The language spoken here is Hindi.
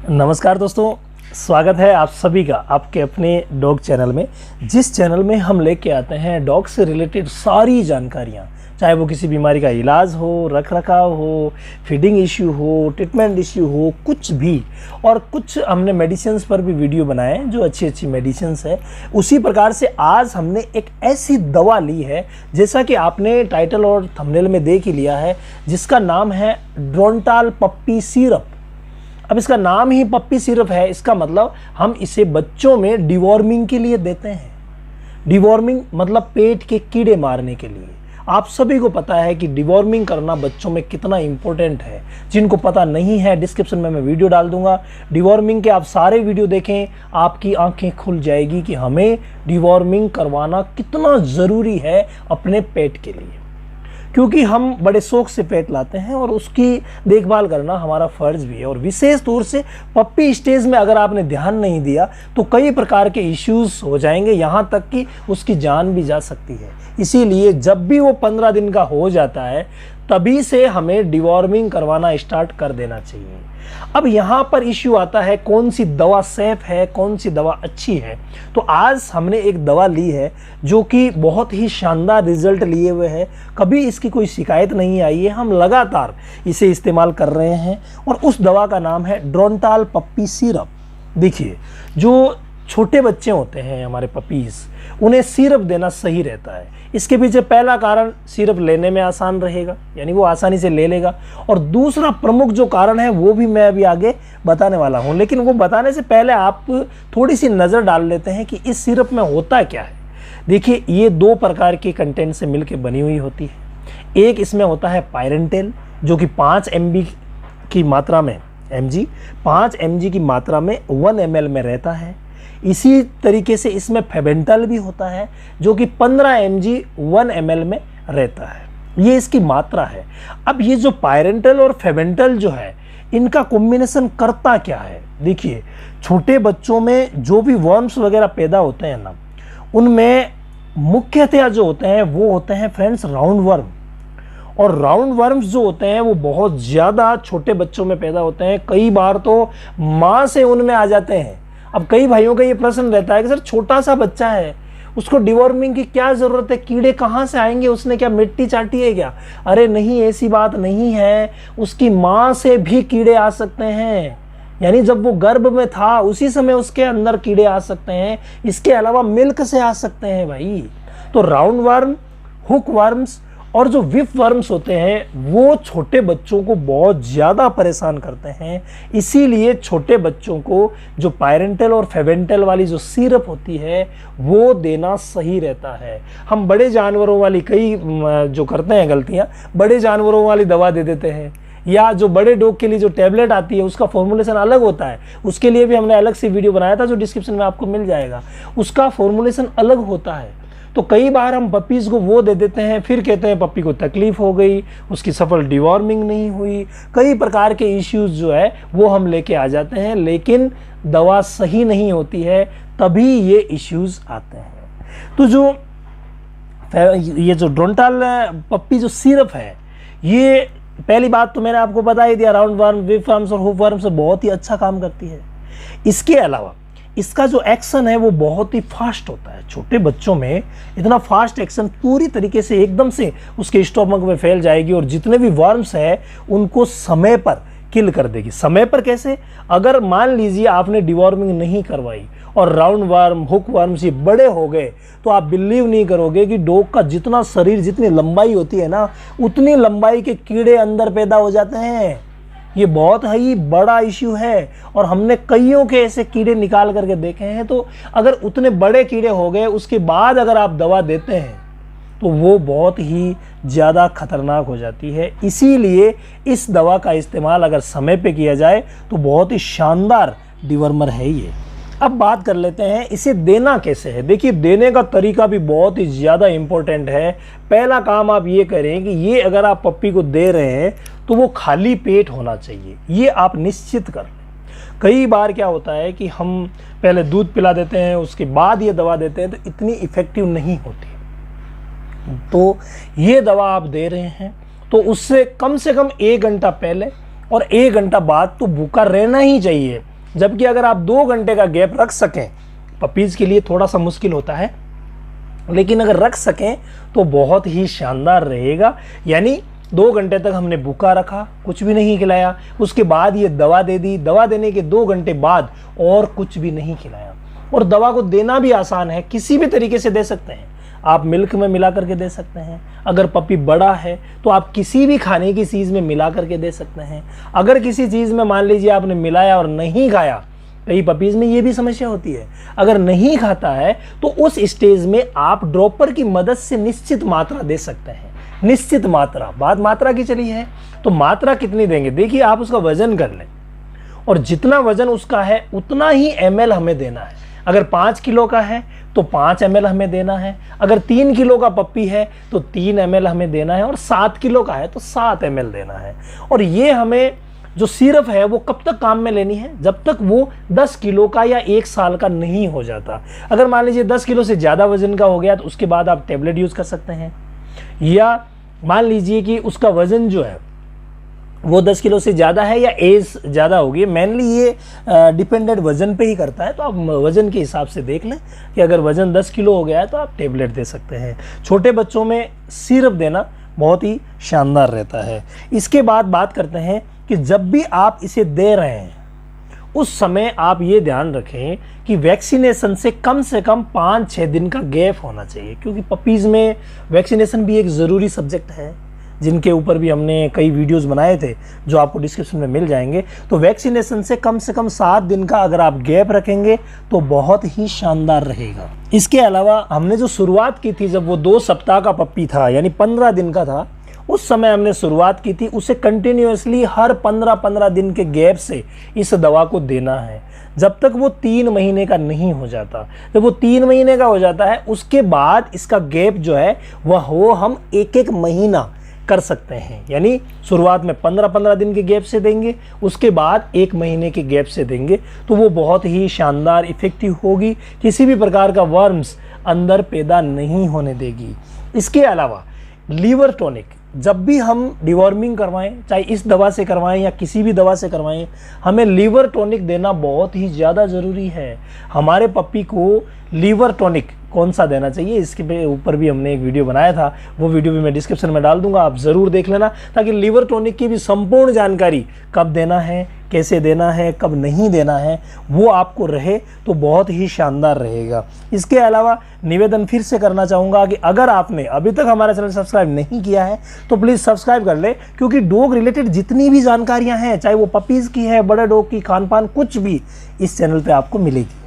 नमस्कार दोस्तों, स्वागत है आप सभी का आपके अपने डॉग चैनल में। जिस चैनल में हम लेके आते हैं डॉग से रिलेटेड सारी जानकारियाँ, चाहे वो किसी बीमारी का इलाज हो, रख रखाव हो, फीडिंग इश्यू हो, ट्रीटमेंट इश्यू हो, कुछ भी। और कुछ हमने मेडिसिन्स पर भी वीडियो बनाए जो अच्छी मेडिसिन्स है। उसी प्रकार से आज हमने एक ऐसी दवा ली है, जैसा कि आपने टाइटल और थंबनेल में देख ही लिया है, जिसका नाम है ड्रोंटाल पप्पी सिरप। अब इसका नाम ही पप्पी सिरप है, इसका मतलब हम इसे बच्चों में डिवॉर्मिंग के लिए देते हैं। डिवॉर्मिंग मतलब पेट के कीड़े मारने के लिए। आप सभी को पता है कि डिवॉर्मिंग करना बच्चों में कितना इंपॉर्टेंट है। जिनको पता नहीं है, डिस्क्रिप्शन में मैं वीडियो डाल दूंगा। डिवॉर्मिंग के आप सारे वीडियो देखें, आपकी आंखें खुल जाएगी कि हमें डिवॉर्मिंग करवाना कितना ज़रूरी है अपने पेट के लिए। क्योंकि हम बड़े शौक से पेट लाते हैं और उसकी देखभाल करना हमारा फ़र्ज़ भी है। और विशेष तौर से पप्पी स्टेज में अगर आपने ध्यान नहीं दिया तो कई प्रकार के इश्यूज़ हो जाएंगे, यहाँ तक कि उसकी जान भी जा सकती है। इसीलिए जब भी वो 15 दिन का हो जाता है तभी से हमें डिवॉर्मिंग करवाना स्टार्ट कर देना चाहिए। अब यहाँ पर इश्यू आता है कौन सी दवा सेफ है, कौन सी दवा अच्छी है। तो आज हमने एक दवा ली है जो कि बहुत ही शानदार रिजल्ट लिए हुए है, कभी इसकी कोई शिकायत नहीं आई है। हम लगातार इसे इस्तेमाल कर रहे हैं और उस दवा का नाम है ड्रोंटाल पप्पी सिरप। देखिए, जो छोटे बच्चे होते हैं हमारे पपीज़, उन्हें सिरप देना सही रहता है। इसके पीछे पहला कारण सिरप लेने में आसान रहेगा, यानी वो आसानी से ले लेगा। और दूसरा प्रमुख जो कारण है वो भी मैं अभी आगे बताने वाला हूँ, लेकिन वो बताने से पहले आप थोड़ी सी नज़र डाल लेते हैं कि इस सिरप में होता क्या है। देखिए, ये 2 प्रकार के कंटेंट से मिलकर बनी हुई होती है। एक इसमें होता है पायरेंटेल, जो कि 5 mg की मात्रा में 5 mg की मात्रा में 1 ml में रहता है। इसी तरीके से इसमें फेबेंटल भी होता है, जो कि 15 mg 1 ml में रहता है। ये इसकी मात्रा है। अब ये जो पायरेंटल और फेबेंटल जो है, इनका कॉम्बिनेशन करता क्या है। देखिए, छोटे बच्चों में जो भी वर्म्स वगैरह पैदा होते हैं ना, उनमें मुख्यतया जो होते हैं वो होते हैं फ्रेंड्स राउंड वर्म। और राउंड वर्म्स जो होते हैं वो बहुत ज़्यादा छोटे बच्चों में पैदा होते हैं। कई बार तो माँ से उनमें आ जाते हैं। अब कई भाइयों का ये प्रश्न रहता है कि सर, छोटा सा बच्चा है, उसको डिवॉर्मिंग की क्या ज़रूरत है, कीड़े कहाँ से आएंगे, उसने क्या मिट्टी चाटी है क्या। अरे नहीं, ऐसी बात नहीं है। उसकी माँ से भी कीड़े आ सकते हैं, यानी जब वो गर्भ में था उसी समय उसके अंदर कीड़े आ सकते हैं। इसके अलावा मिल्क से आ सकते हैं भाई। तो राउंड वर्म, हुक वर्म्स और जो विप वर्म्स होते हैं वो छोटे बच्चों को बहुत ज़्यादा परेशान करते हैं। इसीलिए छोटे बच्चों को जो पायरेंटल और फेबेंटल वाली जो सिरप होती है वो देना सही रहता है। हम बड़े जानवरों वाली कई जो करते हैं गलतियाँ, बड़े जानवरों वाली दवा दे देते हैं, या जो बड़े डॉग के लिए जो टैबलेट आती है उसका फॉर्मुलेशन अलग होता है। उसके लिए भी हमने अलग से वीडियो बनाया था जो डिस्क्रिप्शन में आपको मिल जाएगा। उसका फॉर्मुलेशन अलग होता है। तो कई बार हम पपीज़ को वो दे देते हैं, फिर कहते हैं पपी को तकलीफ़ हो गई, उसकी सफल डिवॉर्मिंग नहीं हुई। कई प्रकार के इश्यूज़ जो है वो हम लेके आ जाते हैं, लेकिन दवा सही नहीं होती है, तभी ये इश्यूज़ आते हैं। तो ये जो ड्रोंटाल पप्पी जो सिरप है, ये पहली बात तो मैंने आपको बता ही दिया, राउंड वर्म, विप वर्म्स और हुक वर्म से बहुत ही अच्छा काम करती है। इसके अलावा इसका जो एक्शन है वो बहुत ही फास्ट होता है। छोटे बच्चों में इतना फास्ट एक्शन, पूरी तरीके से एकदम से उसके स्टोमक में फैल जाएगी और जितने भी वर्म्स हैं उनको समय पर किल कर देगी। समय पर कैसे? अगर मान लीजिए आपने डिवॉर्मिंग नहीं करवाई और राउंड वर्म, हुक वर्म्स ये बड़े हो गए, तो आप बिलीव नहीं करोगे कि डॉग का जितना शरीर, जितनी लंबाई होती है ना, उतनी लंबाई के कीड़े अंदर पैदा हो जाते हैं। ये बहुत ही बड़ा इश्यू है और हमने कईयों के ऐसे कीड़े निकाल करके देखे हैं। तो अगर उतने बड़े कीड़े हो गए उसके बाद अगर आप दवा देते हैं तो वो बहुत ही ज़्यादा खतरनाक हो जाती है। इसीलिए इस दवा का इस्तेमाल अगर समय पे किया जाए तो बहुत ही शानदार डिवर्मर है ये। अब बात कर लेते हैं इसे देना कैसे है। देखिए, देने का तरीका भी बहुत ही ज़्यादा इम्पोर्टेंट है। पहला काम आप ये करें कि ये अगर आप पप्पी को दे रहे हैं तो वो खाली पेट होना चाहिए, ये आप निश्चित कर लें। कई बार क्या होता है कि हम पहले दूध पिला देते हैं, उसके बाद ये दवा देते हैं, तो इतनी इफ़ेक्टिव नहीं होती। तो ये दवा आप दे रहे हैं तो उससे कम से कम 1 घंटा पहले और 1 घंटा बाद तो भूखा रहना ही चाहिए। जबकि अगर आप 2 घंटे का गैप रख सकें, पपीज़ के लिए थोड़ा सा मुश्किल होता है, लेकिन अगर रख सकें तो बहुत ही शानदार रहेगा। यानी 2 घंटे तक हमने भूखा रखा, कुछ भी नहीं खिलाया, उसके बाद ये दवा दे दी, दवा देने के 2 घंटे बाद और कुछ भी नहीं खिलाया। और दवा को देना भी आसान है, किसी भी तरीके से दे सकते हैं। आप मिल्क में मिला करके दे सकते हैं, अगर पपी बड़ा है तो आप किसी भी खाने की चीज़ में मिला करके दे सकते हैं। अगर किसी चीज़ में मान लीजिए आपने मिलाया और नहीं खाया, कई पपीज़ में ये भी समस्या होती है, अगर नहीं खाता है तो उस स्टेज में आप ड्रॉपर की मदद से निश्चित मात्रा दे सकते हैं। निश्चित मात्रा, बात मात्रा की चली है, तो मात्रा कितनी देंगे? देखिए, आप उसका वजन कर लें और जितना वजन उसका है उतना ही ml हमें देना है। अगर 5 किलो का है तो 5 ml हमें देना है, अगर 3 किलो का पप्पी है तो 3 ml हमें देना है, और 7 किलो का है तो 7 ml देना है। और ये हमें जो सिरप है वो कब तक काम में लेनी है? जब तक वो 10 किलो का या 1 साल का नहीं हो जाता। अगर मान लीजिए 10 किलो से ज़्यादा वजन का हो गया तो उसके बाद आप टेबलेट यूज़ कर सकते हैं, या मान लीजिए कि उसका वज़न जो है वो 10 किलो से ज़्यादा है या एज ज़्यादा होगी, मेनली ये डिपेंडेंट वज़न पे ही करता है। तो आप वज़न के हिसाब से देख लें कि अगर वज़न 10 किलो हो गया है तो आप टेबलेट दे सकते हैं। छोटे बच्चों में सिरप देना बहुत ही शानदार रहता है। इसके बाद बात करते हैं कि जब भी आप इसे दे रहे हैं उस समय आप ये ध्यान रखें कि वैक्सीनेशन से कम 5-6 दिन का गैप होना चाहिए, क्योंकि पपीज़ में वैक्सीनेशन भी एक ज़रूरी सब्जेक्ट है, जिनके ऊपर भी हमने कई वीडियोस बनाए थे जो आपको डिस्क्रिप्शन में मिल जाएंगे। तो वैक्सीनेशन से कम 7 दिन का अगर आप गैप रखेंगे तो बहुत ही शानदार रहेगा। इसके अलावा हमने जो शुरुआत की थी, जब वो 2 सप्ताह का पप्पी था यानी 15 दिन का था, उस समय हमने शुरुआत की थी, उसे कंटिन्यूअसली हर 15-15 दिन के गैप से इस दवा को देना है, जब तक वो 3 महीने का नहीं हो जाता। जब वो 3 महीने का हो जाता है उसके बाद इसका गैप जो है वो हम 1-1 महीना कर सकते हैं। यानी शुरुआत में 15-15 दिन के गैप से देंगे, उसके बाद 1 महीने के गैप से देंगे, तो वो बहुत ही शानदार इफ़ेक्टिव होगी, किसी भी प्रकार का वर्म्स अंदर पैदा नहीं होने देगी। इसके अलावा लीवर टॉनिक, जब भी हम डिवॉर्मिंग करवाएं, चाहे इस दवा से करवाएं या किसी भी दवा से करवाएं, हमें लीवर टॉनिक देना बहुत ही ज़्यादा ज़रूरी है। हमारे पप्पी को लीवर टॉनिक कौन सा देना चाहिए, इसके ऊपर भी हमने एक वीडियो बनाया था, वो वीडियो भी मैं डिस्क्रिप्शन में डाल दूंगा, आप ज़रूर देख लेना, ताकि लीवर टॉनिक की भी संपूर्ण जानकारी, कब देना है, कैसे देना है, कब नहीं देना है, वो आपको रहे तो बहुत ही शानदार रहेगा। इसके अलावा निवेदन फिर से करना चाहूँगा कि अगर आपने अभी तक हमारा चैनल सब्सक्राइब नहीं किया है तो प्लीज़ सब्सक्राइब कर ले, क्योंकि डॉग रिलेटेड जितनी भी जानकारियाँ हैं, चाहे वो पपीज़ की है, बड़े डॉग की, खान पान, कुछ भी इस चैनल पर आपको मिलेगी।